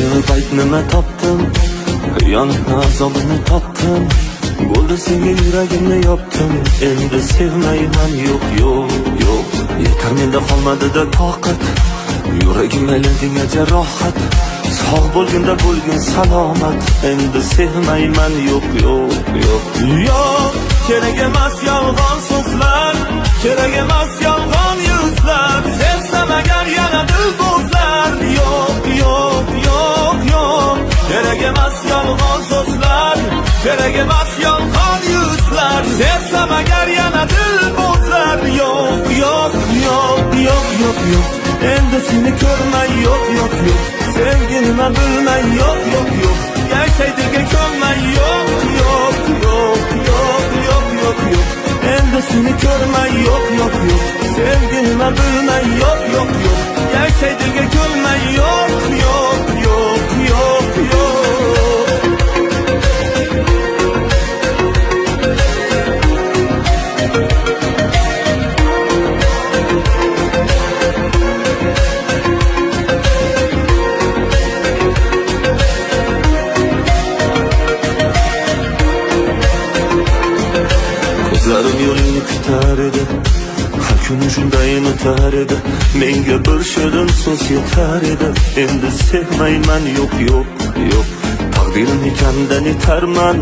Yetib aytnima topdim, yonibni azobini topdim. Bo'ldi senga yuragimni yopdim, endi sevmayman, yo'q yo'q yo'q. Yetar menda qolmadida toqat, yuragim aylendinga jarohat. Sog' bo'lganda bo'lgin salomat, endi sevmayman, yo'q yo'q yo'q. Yo'q, kerak emas yolg'on so'zlar, kerak emas yolg'on yuzlar. Sevsam agar yana dil bo'zlar, yo'q yo'q yo'q yo'q. Kerak emas yolg'on so'zlar, kerak emas yolg'on yuzlar. Sevsam agar yana dil bo'zlar, yo'q yo'q yo'q yo'q yo'q yo'q. Endi seni ko'rmay, yo'q yo'q yo'q. Sevgini bilmay, yo'q yo'q yo'q. Yashaydiga ko'nmay, yo'q yo'q yo'q yo'q yo'q yo'q yo'q. Endi seni ko'rmay, yo'q yo'q yo'q. Sevgini bilmay, yo'q yo'q yo'q. Yashaydiga ko'nmay, yo'q yo'q yo'q yo'q yo'q. Ko'zlarim yo'lingni kutar edi, har kuni shundayin o'tar edi. Menga bir shirin so'z yetar edi, endi sevmayman, yo'q yo'q yo'q. Taqdirim ekandan yetarman,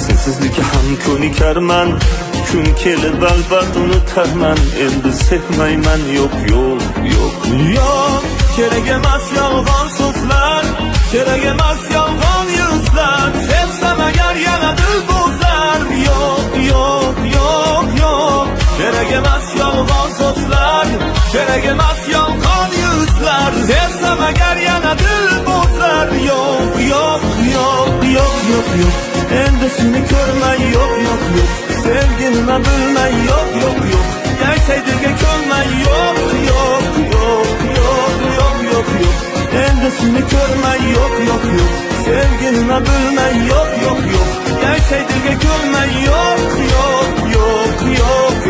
sensizlikka ham ko'nikarman. Kun kelib albatta unutarman, endi sevmayman, yo'q yo'q yo'q yo'q. Kerak emas yolg'on so'zlar, kerak emas yolg'on yuzlar. Sevsam agar yana dil bo'zlar, yo'q yo'q yo'q yo'q. Kerak emas yolg'on so'zlar, kerak emas yolg'on yuzlar. Sevsam agar yana dil bo'zlar, yo'q yo'q yo'q yo'q yo'q yo'q. Endi seni ko'rmay, yo'q yo'q yo'q. Sevgini bilmay, yo'q yo'q yo'q. Yashaydiga ko'nmay, yo'q yo'q yo'q yo'q yo'q yo'q yo'q. Endi seni ko'rmay, yo'q yo'q yo'q. Sevgini bilmay, yo'q yo'q yo'q. Yashaydiga ko'nmay, yo'q yo'q yo'q yo'q.